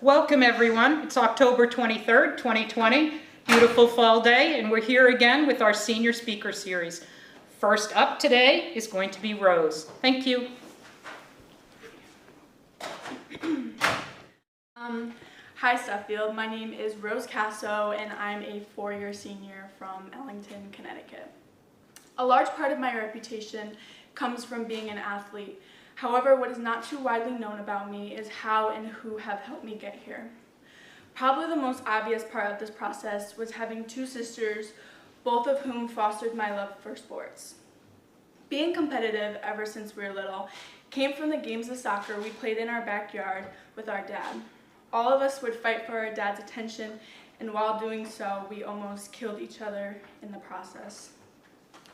Welcome everyone. It's October 23rd, 2020. Beautiful fall day, and we're here again with our senior speaker series. First up today is going to be Rose. Thank you. Hi Suffield, my name is Rose Casso and I'm a four-year senior from Ellington, Connecticut. A large part of my reputation comes from being an athlete. However, what is not too widely known about me is how and who have helped me get here. Probably the most obvious part of this process was having two sisters, both of whom fostered my love for sports. Being competitive ever since we were little came from the games of soccer we played in our backyard with our dad. All of us would fight for our dad's attention, and while doing so, we almost killed each other in the process.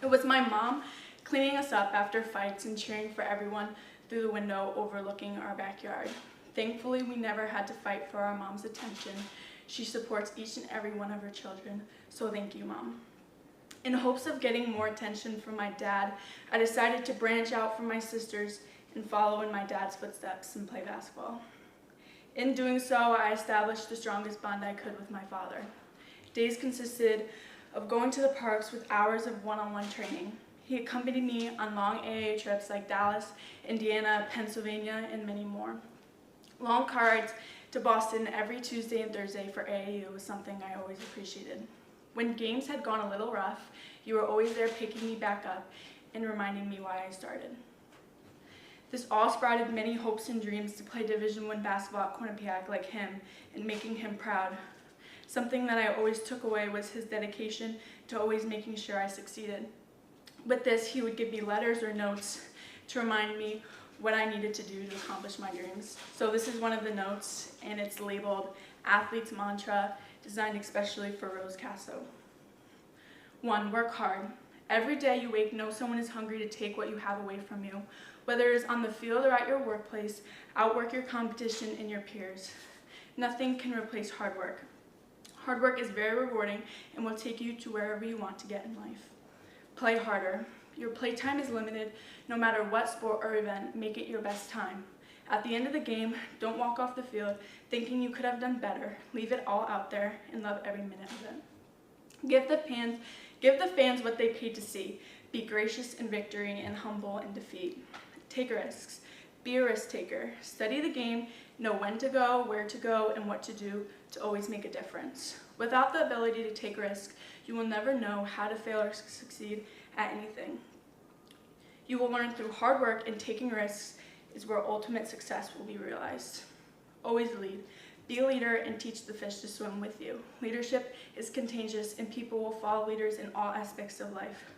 It was my mom cleaning us up after fights and cheering for everyone through the window overlooking our backyard. Thankfully, we never had to fight for our mom's attention. She supports each and every one of her children, so thank you, Mom. In hopes of getting more attention from my dad, I decided to branch out from my sisters and follow in my dad's footsteps and play basketball. In doing so, I established the strongest bond I could with my father. Days consisted of going to the parks with hours of one-on-one training. He accompanied me on long AAA trips like Dallas, Indiana, Pennsylvania, and many more. Long car rides to Boston every Tuesday and Thursday for AAU was something I always appreciated. When games had gone a little rough, you were always there picking me back up and reminding me why I started. This all sprouted many hopes and dreams to play Division I basketball at Quinnipiac like him and making him proud. Something that I always took away was his dedication to always making sure I succeeded. With this, he would give me letters or notes to remind me what I needed to do to accomplish my dreams. So this is one of the notes, and it's labeled Athlete's Mantra, designed especially for Rose Casso. 1. Work hard. Every day you wake, know someone is hungry to take what you have away from you. Whether it is on the field or at your workplace, outwork your competition and your peers. Nothing can replace hard work. Hard work is very rewarding and will take you to wherever you want to get in life. Play harder. Your playtime is limited. No matter what sport or event, make it your best time. At the end of the game, don't walk off the field thinking you could have done better. Leave it all out there and love every minute of it. Give the fans what they paid to see. Be gracious in victory and humble in defeat. Take risks. Be a risk taker. Study the game, know when to go, where to go, and what to do to always make a difference. Without the ability to take risks, you will never know how to fail or succeed at anything. You will learn through hard work, and taking risks is where ultimate success will be realized. Always lead. Be a leader and teach the fish to swim with you. Leadership is contagious, and people will follow leaders in all aspects of life.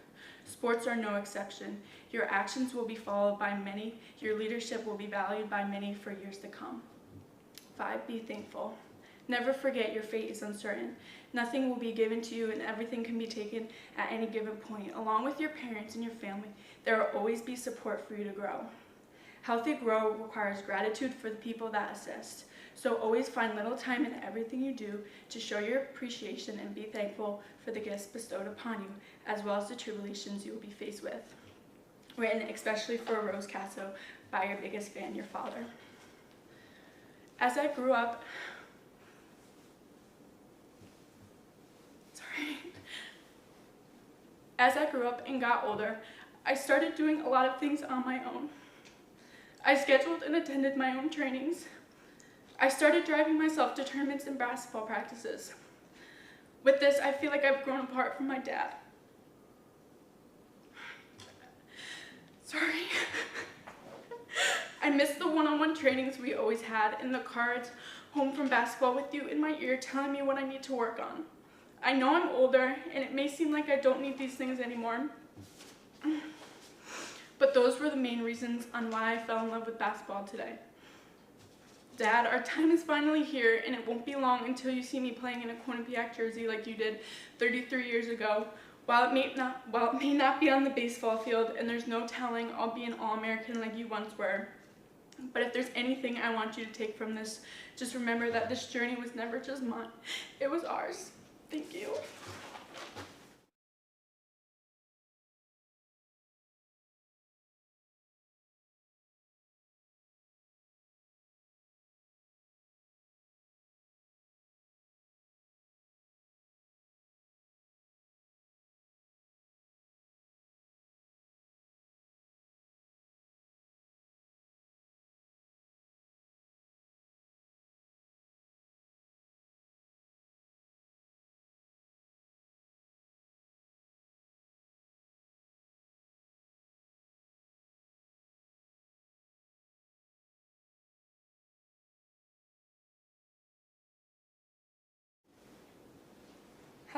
Sports are no exception. Your actions will be followed by many. Your leadership will be valued by many for years to come. 5. Be thankful. Never forget your fate is uncertain. Nothing will be given to you and everything can be taken at any given point. Along with your parents and your family, there will always be support for you to grow. Healthy growth requires gratitude for the people that assist. So always find little time in everything you do to show your appreciation and be thankful for the gifts bestowed upon you, as well as the tribulations you will be faced with. Written especially for Rose Casso by your biggest fan, your father. As I grew up, and got older, I started doing a lot of things on my own. I scheduled and attended my own trainings. I started driving myself to tournaments and basketball practices. With this, I feel like I've grown apart from my dad. Sorry. I miss the one-on-one trainings we always had and the cards home from basketball with you in my ear telling me what I need to work on. I know I'm older and it may seem like I don't need these things anymore, but those were the main reasons on why I fell in love with basketball today. Dad, our time is finally here, and it won't be long until you see me playing in a Quinnipiac jersey like you did 33 years ago. While it may not be on the baseball field, and there's no telling I'll be an All-American like you once were. But if there's anything I want you to take from this, just remember that this journey was never just mine. It was ours. Thank you.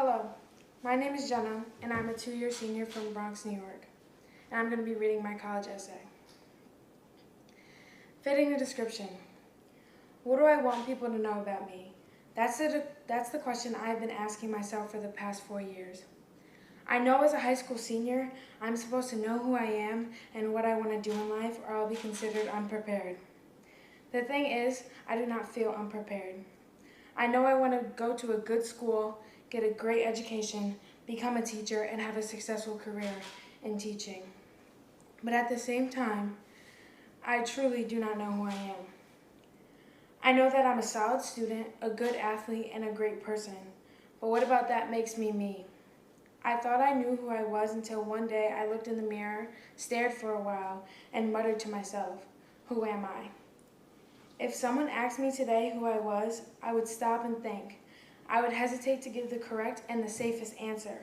Hello, my name is Jenna, and I'm a two-year senior from Bronx, New York, and I'm going to be reading my college essay. Fitting the description. What do I want people to know about me? That's the question I've been asking myself for the past 4 years. I know as a high school senior, I'm supposed to know who I am and what I want to do in life, or I'll be considered unprepared. The thing is, I do not feel unprepared. I know I want to go to a good school, get a great education, become a teacher, and have a successful career in teaching. But at the same time, I truly do not know who I am. I know that I'm a solid student, a good athlete, and a great person. But what about that makes me me? I thought I knew who I was until one day I looked in the mirror, stared for a while, and muttered to myself, "Who am I?" If someone asked me today who I was, I would stop and think. I would hesitate to give the correct and the safest answer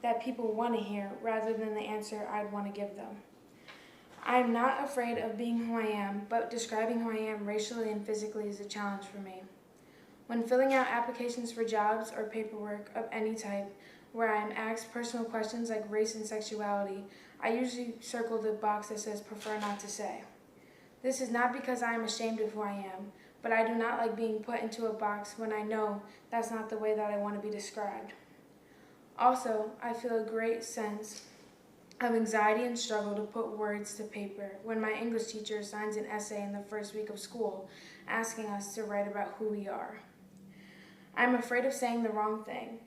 that people want to hear rather than the answer I'd want to give them. I am not afraid of being who I am, but describing who I am racially and physically is a challenge for me. When filling out applications for jobs or paperwork of any type, where I am asked personal questions like race and sexuality, I usually circle the box that says "prefer not to say." This is not because I am ashamed of who I am, but I do not like being put into a box when I know that's not the way that I want to be described. Also, I feel a great sense of anxiety and struggle to put words to paper when my English teacher assigns an essay in the first week of school asking us to write about who we are. I'm afraid of saying the wrong thing.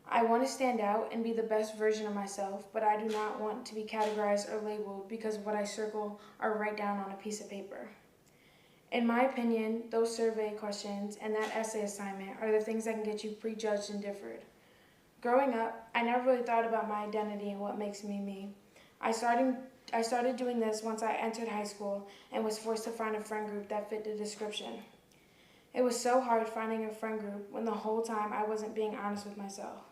I want to stand out and be the best version of myself, but I do not want to be categorized or labeled because of what I circle or write down on a piece of paper. In my opinion, those survey questions and that essay assignment are the things that can get you prejudged and differed. Growing up, I never really thought about my identity and what makes me me. I started doing this once I entered high school and was forced to find a friend group that fit the description. It was so hard finding a friend group when the whole time I wasn't being honest with myself.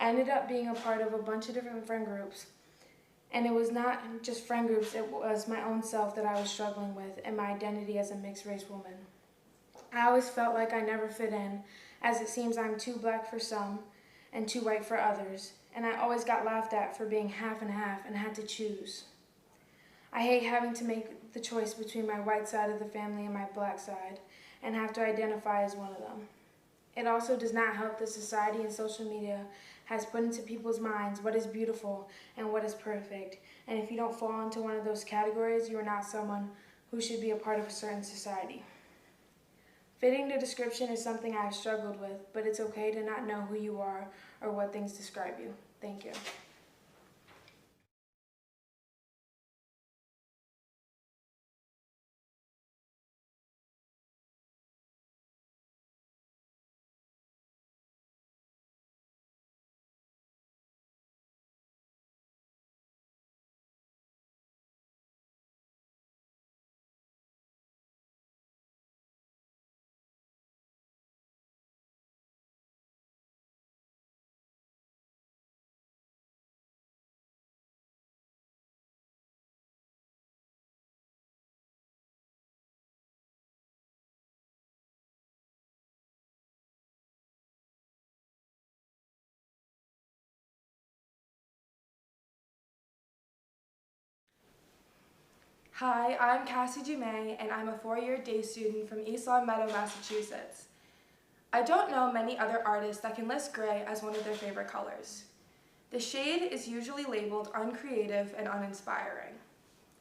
I ended up being a part of a bunch of different friend groups, and it was not just friend groups, it was my own self that I was struggling with and my identity as a mixed race woman. I always felt like I never fit in, as it seems I'm too black for some and too white for others, and I always got laughed at for being half and half and had to choose. I hate having to make the choice between my white side of the family and my black side, and have to identify as one of them. It also does not help that society and social media has put into people's minds what is beautiful and what is perfect, and if you don't fall into one of those categories, you are not someone who should be a part of a certain society. Fitting the description is something I have struggled with, but it's okay to not know who you are or what things describe you. Thank you. Hi, I'm Cassie Dumay, and I'm a four-year day student from East Long Meadow, Massachusetts. I don't know many other artists that can list gray as one of their favorite colors. The shade is usually labeled uncreative and uninspiring.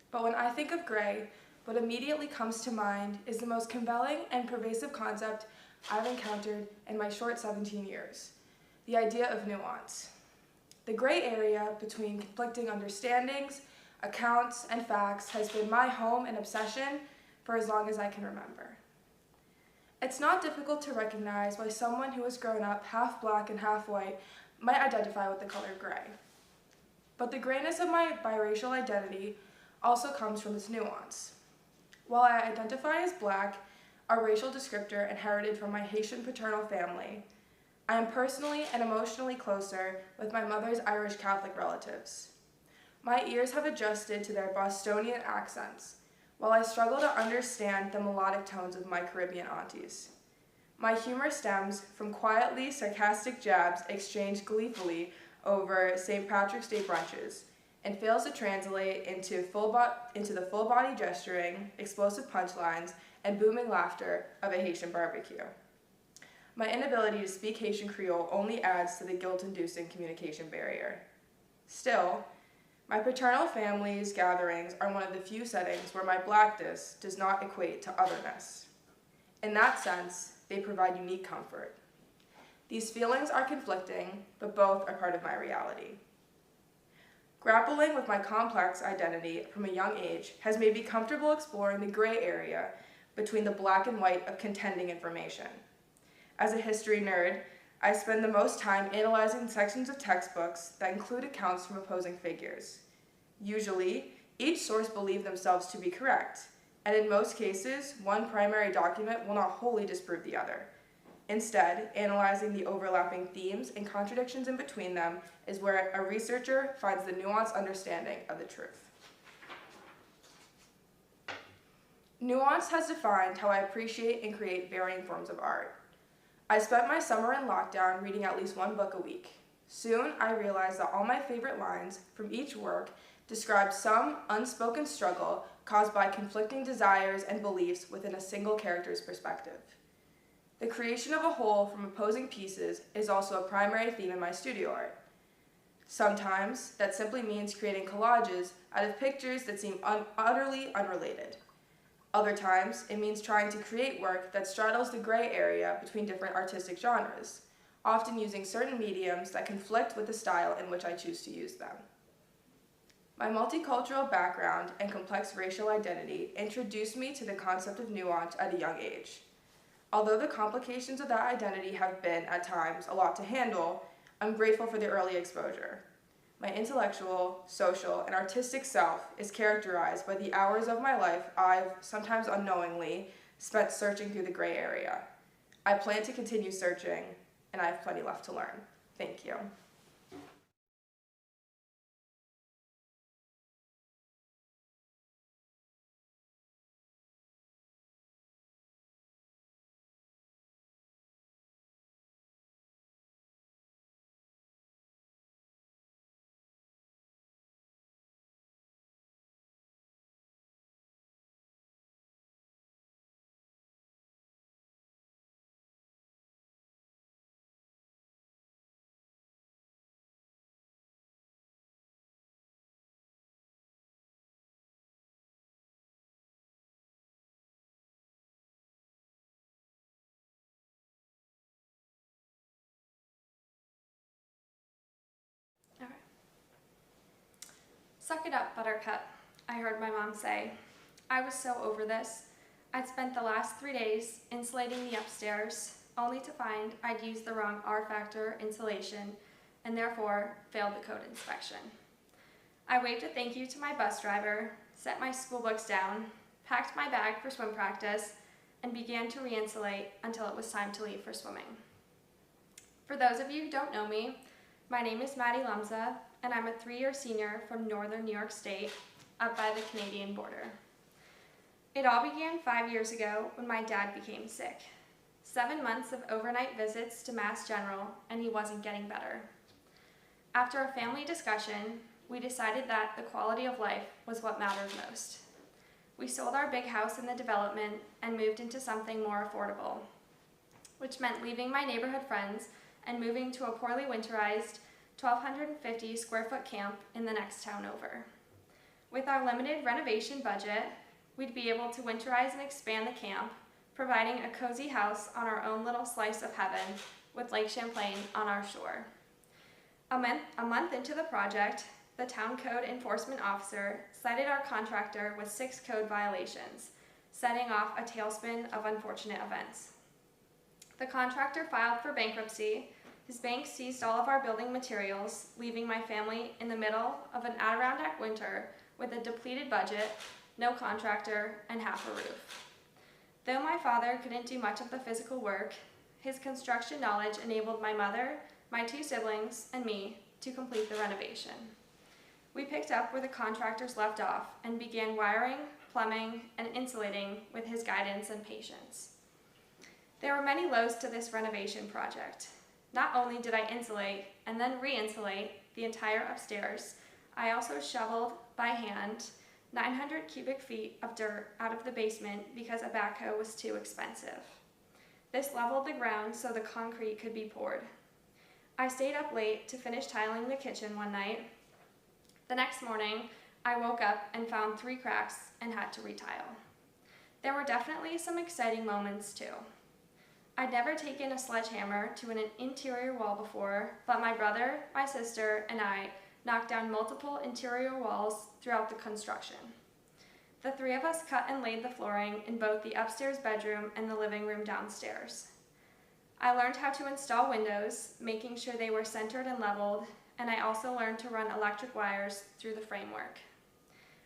But when I think of gray, what immediately comes to mind is the most compelling and pervasive concept I've encountered in my short 17 years, the idea of nuance. The gray area between conflicting understandings, accounts, and facts has been my home and obsession for as long as I can remember. It's not difficult to recognize why someone who has grown up half black and half white might identify with the color gray. But the grayness of my biracial identity also comes from its nuance. While I identify as black, a racial descriptor inherited from my Haitian paternal family, I am personally and emotionally closer with my mother's Irish Catholic relatives. My ears have adjusted to their Bostonian accents, while I struggle to understand the melodic tones of my Caribbean aunties. My humor stems from quietly sarcastic jabs exchanged gleefully over St. Patrick's Day brunches, and fails to translate into the full-body gesturing, explosive punchlines, and booming laughter of a Haitian barbecue. My inability to speak Haitian Creole only adds to the guilt-inducing communication barrier. Still, my paternal family's gatherings are one of the few settings where my blackness does not equate to otherness. In that sense, they provide unique comfort. These feelings are conflicting, but both are part of my reality. Grappling with my complex identity from a young age has made me comfortable exploring the gray area between the black and white of contending information. As a history nerd, I spend the most time analyzing sections of textbooks that include accounts from opposing figures. Usually, each source believes themselves to be correct, and in most cases, one primary document will not wholly disprove the other. Instead, analyzing the overlapping themes and contradictions in between them is where a researcher finds the nuanced understanding of the truth. Nuance has defined how I appreciate and create varying forms of art. I spent my summer in lockdown reading at least one book a week. Soon, I realized that all my favorite lines from each work described some unspoken struggle caused by conflicting desires and beliefs within a single character's perspective. The creation of a whole from opposing pieces is also a primary theme in my studio art. Sometimes, that simply means creating collages out of pictures that seem utterly unrelated. Other times, it means trying to create work that straddles the gray area between different artistic genres, often using certain mediums that conflict with the style in which I choose to use them. My multicultural background and complex racial identity introduced me to the concept of nuance at a young age. Although the complications of that identity have been, at times, a lot to handle, I'm grateful for the early exposure. My intellectual, social, and artistic self is characterized by the hours of my life I've, sometimes unknowingly, spent searching through the gray area. I plan to continue searching, and I have plenty left to learn. Thank you. Okay. Suck it up, Buttercup, I heard my mom say. I was so over this. I'd spent the last 3 days insulating the upstairs, only to find I'd used the wrong R-factor insulation and therefore failed the code inspection. I waved a thank you to my bus driver, set my school books down, packed my bag for swim practice, and began to re-insulate until it was time to leave for swimming. For those of you who don't know me, my name is Maddie Lumza, and I'm a 3-year senior from northern New York State, up by the Canadian border. It all began 5 years ago when my dad became sick. 7 months of overnight visits to Mass General, and he wasn't getting better. After a family discussion, we decided that the quality of life was what mattered most. We sold our big house in the development and moved into something more affordable, which meant leaving my neighborhood friends and moving to a poorly winterized 1,250 square foot camp in the next town over. With our limited renovation budget, we'd be able to winterize and expand the camp, providing a cozy house on our own little slice of heaven with Lake Champlain on our shore. A month into the project, the town code enforcement officer cited our contractor with 6 code violations, setting off a tailspin of unfortunate events. The contractor filed for bankruptcy. His bank seized all of our building materials, leaving my family in the middle of an Adirondack winter with a depleted budget, no contractor, and half a roof. Though my father couldn't do much of the physical work, his construction knowledge enabled my mother, my 2 siblings, and me to complete the renovation. We picked up where the contractors left off and began wiring, plumbing, and insulating with his guidance and patience. There were many lows to this renovation project. Not only did I insulate and then re-insulate the entire upstairs, I also shoveled by hand 900 cubic feet of dirt out of the basement because a backhoe was too expensive. This leveled the ground so the concrete could be poured. I stayed up late to finish tiling the kitchen one night. The next morning, I woke up and found 3 cracks and had to retile. There were definitely some exciting moments too. I'd never taken a sledgehammer to an interior wall before, but my brother, my sister, and I knocked down multiple interior walls throughout the construction. The 3 of us cut and laid the flooring in both the upstairs bedroom and the living room downstairs. I learned how to install windows, making sure they were centered and leveled, and I also learned to run electric wires through the framework.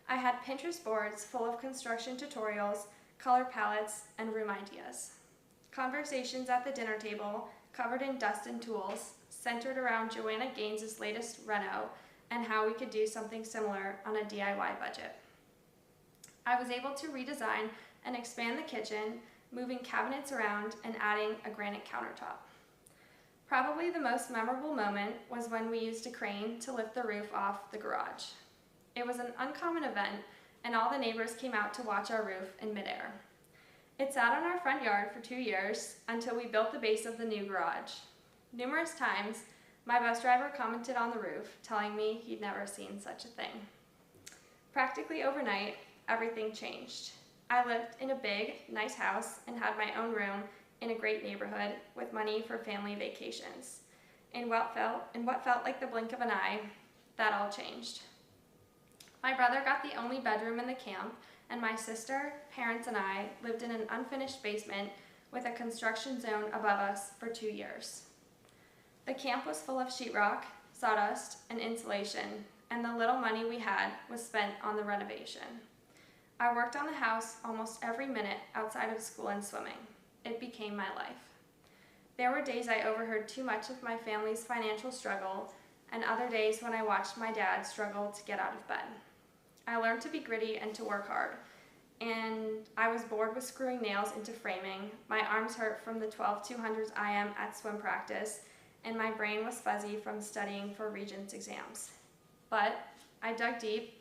I had Pinterest boards full of construction tutorials, color palettes, and room ideas. Conversations at the dinner table, covered in dust and tools, centered around Joanna Gaines' latest reno and how we could do something similar on a DIY budget. I was able to redesign and expand the kitchen, moving cabinets around and adding a granite countertop. Probably the most memorable moment was when we used a crane to lift the roof off the garage. It was an uncommon event, and all the neighbors came out to watch our roof in midair. It sat on our front yard for 2 years until we built the base of the new garage. Numerous times, my bus driver commented on the roof, telling me he'd never seen such a thing. Practically overnight, everything changed. I lived in a big, nice house and had my own room in a great neighborhood with money for family vacations. In what felt like the blink of an eye, that all changed. My brother got the only bedroom in the camp, and my sister, parents, and I lived in an unfinished basement with a construction zone above us for 2 years. The camp was full of sheetrock, sawdust, and insulation, and the little money we had was spent on the renovation. I worked on the house almost every minute outside of school and swimming. It became my life. There were days I overheard too much of my family's financial struggle, and other days when I watched my dad struggle to get out of bed. I learned to be gritty and to work hard, and I was bored with screwing nails into framing, my arms hurt from the 12-200s IM at swim practice, and my brain was fuzzy from studying for Regents exams. But I dug deep,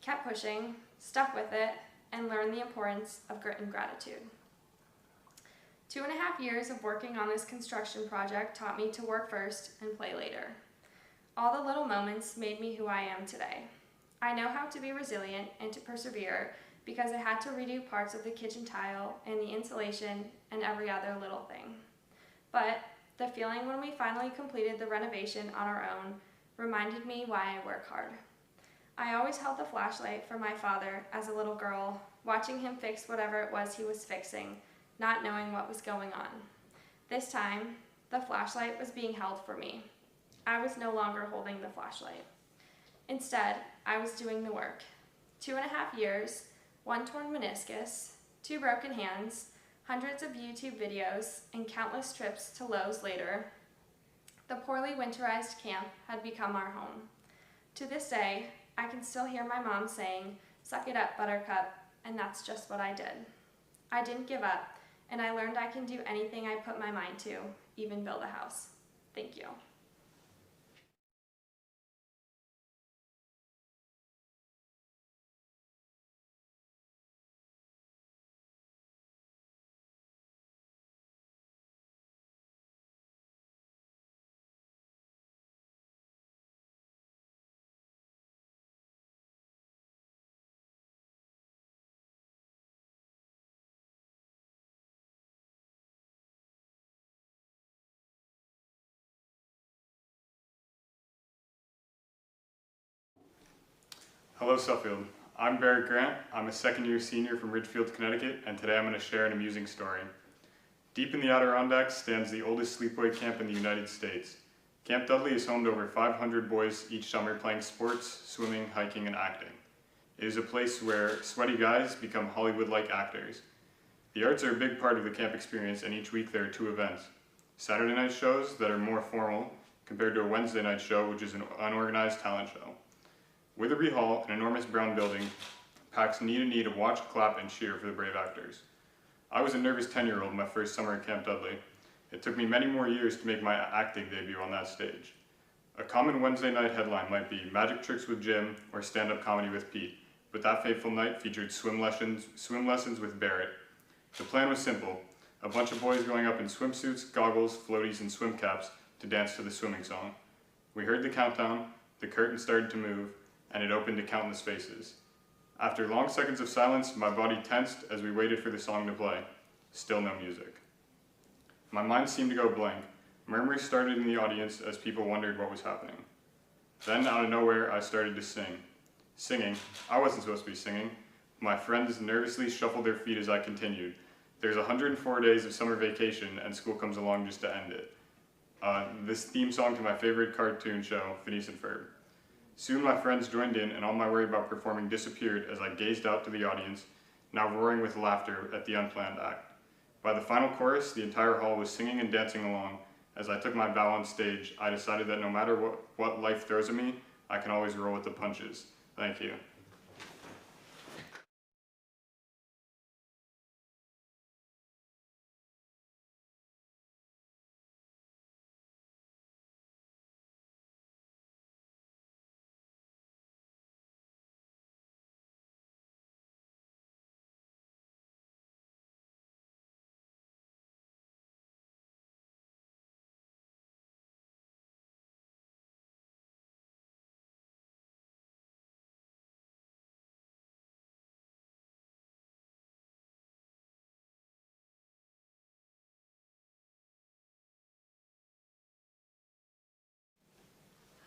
kept pushing, stuck with it, and learned the importance of grit and gratitude. 2.5 years of working on this construction project taught me to work first and play later. All the little moments made me who I am today. I know how to be resilient and to persevere because I had to redo parts of the kitchen tile and the insulation and every other little thing. But the feeling when we finally completed the renovation on our own reminded me why I work hard. I always held the flashlight for my father as a little girl, watching him fix whatever it was he was fixing, not knowing what was going on. This time, the flashlight was being held for me. I was no longer holding the flashlight. Instead, I was doing the work. 2.5 years, 1 torn meniscus, 2 broken hands, hundreds of YouTube videos, and countless trips to Lowe's later, the poorly winterized camp had become our home. To this day, I can still hear my mom saying, "Suck it up, Buttercup," and that's just what I did. I didn't give up, and I learned I can do anything I put my mind to, even build a house. Thank you. Hello Suffield, I'm Barrett Grant. I'm a second-year senior from Ridgefield, Connecticut, and today I'm going to share an amusing story. Deep in the Adirondacks stands the oldest sleepaway camp in the United States. Camp Dudley is home to over 500 boys each summer playing sports, swimming, hiking, and acting. It is a place where sweaty guys become Hollywood-like actors. The arts are a big part of the camp experience, and each week there are 2 events. Saturday night shows that are more formal compared to a Wednesday night show, which is an unorganized talent show. Witherby Hall, an enormous brown building, packs knee to knee to watch, clap, and cheer for the brave actors. I was a nervous 10-year-old my first summer at Camp Dudley. It took me many more years to make my acting debut on that stage. A common Wednesday night headline might be Magic Tricks with Jim or Stand-Up Comedy with Pete, but that fateful night featured swim lessons with Barrett. The plan was simple, a bunch of boys going up in swimsuits, goggles, floaties, and swim caps to dance to the swimming song. We heard the countdown, the curtain started to move, and it opened to countless faces. After long seconds of silence, my body tensed as we waited for the song to play. Still no music. My mind seemed to go blank. Murmurs started in the audience as people wondered what was happening. Then, out of nowhere, I started to sing. Singing? I wasn't supposed to be singing. My friends nervously shuffled their feet as I continued. There's 104 days of summer vacation, and school comes along just to end it. This theme song to my favorite cartoon show, Phineas and Ferb. Soon my friends joined in, and all my worry about performing disappeared as I gazed out to the audience, now roaring with laughter at the unplanned act. By the final chorus, the entire hall was singing and dancing along. As I took my bow on stage, I decided that no matter what life throws at me, I can always roll with the punches. Thank you.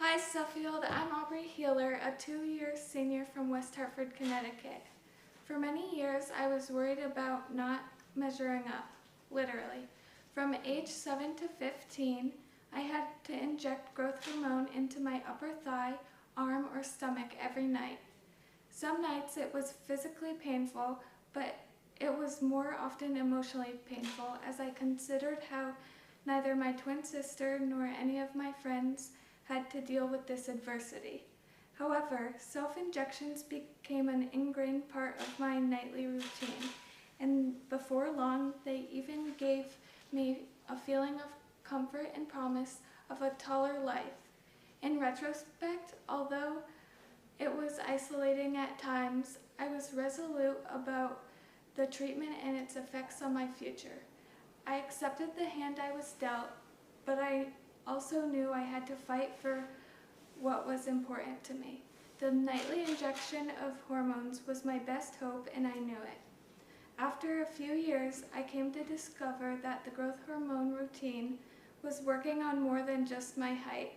Hi Suffield, I'm Aubrey Healer, a 2-year senior from West Hartford, Connecticut. For many years, I was worried about not measuring up, literally. From age 7 to 15, I had to inject growth hormone into my upper thigh, arm, or stomach every night. Some nights it was physically painful, but it was more often emotionally painful as I considered how neither my twin sister nor any of my friends had to deal with this adversity. However, self-injections became an ingrained part of my nightly routine, and before long, they even gave me a feeling of comfort and promise of a taller life. In retrospect, although it was isolating at times, I was resolute about the treatment and its effects on my future. I accepted the hand I was dealt, but I also knew I had to fight for what was important to me. The nightly injection of hormones was my best hope, and I knew it. After a few years, I came to discover that the growth hormone routine was working on more than just my height.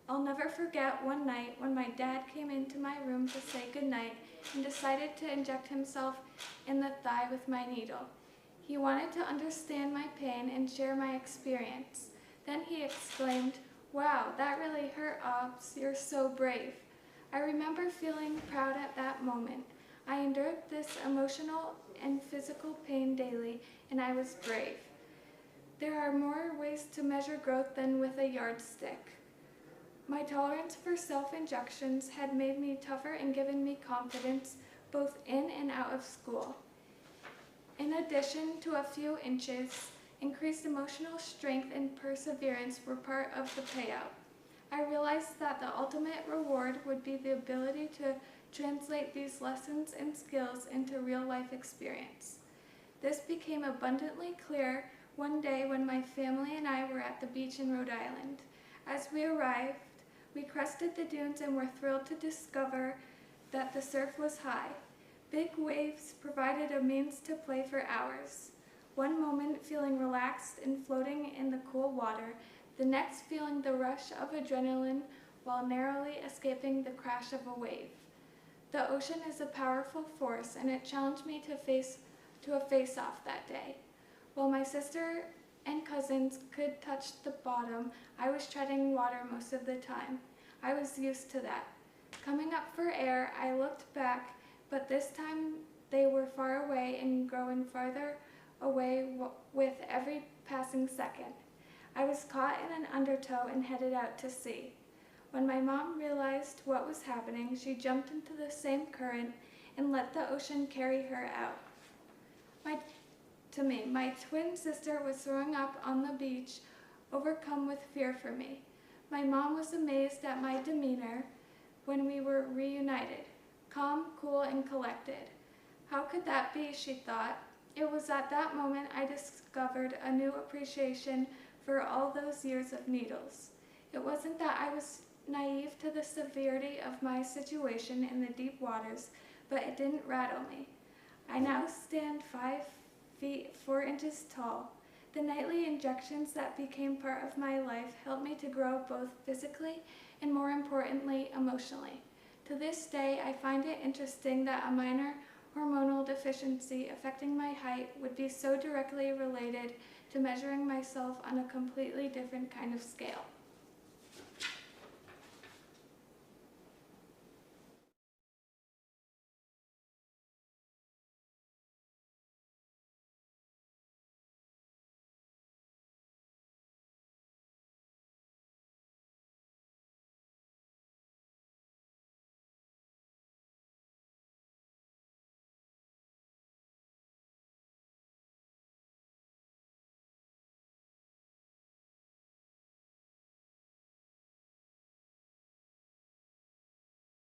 I'll never forget one night when my dad came into my room to say goodnight and decided to inject himself in the thigh with my needle. He wanted to understand my pain and share my experience. Then he exclaimed, "Wow, that really hurt, Obbs. You're so brave." I remember feeling proud at that moment. I endured this emotional and physical pain daily, and I was brave. There are more ways to measure growth than with a yardstick. My tolerance for self-injections had made me tougher and given me confidence both in and out of school. In addition to a few inches, increased emotional strength and perseverance were part of the payout. I realized that the ultimate reward would be the ability to translate these lessons and skills into real-life experience. This became abundantly clear one day when my family and I were at the beach in Rhode Island. As we arrived, we crested the dunes and were thrilled to discover that the surf was high. Big waves provided a means to play for hours. One moment feeling relaxed and floating in the cool water, the next feeling the rush of adrenaline while narrowly escaping the crash of a wave. The ocean is a powerful force, and it challenged me to a face-off that day. While my sister and cousins could touch the bottom, I was treading water most of the time. I was used to that. Coming up for air, I looked back, but this time they were far away and growing farther away with every passing second. I was caught in an undertow and headed out to sea. When my mom realized what was happening, she jumped into the same current and let the ocean carry her out. My to me. My twin sister was throwing up on the beach, overcome with fear for me. My mom was amazed at my demeanor when we were reunited, calm, cool, and collected. How could that be, she thought. It was at that moment I discovered a new appreciation for all those years of needles. It wasn't that I was naive to the severity of my situation in the deep waters, but it didn't rattle me. I now stand 5 feet 4 inches tall. The nightly injections that became part of my life helped me to grow both physically and, more importantly, emotionally. To this day, I find it interesting that a minor hormonal deficiency affecting my height would be so directly related to measuring myself on a completely different kind of scale.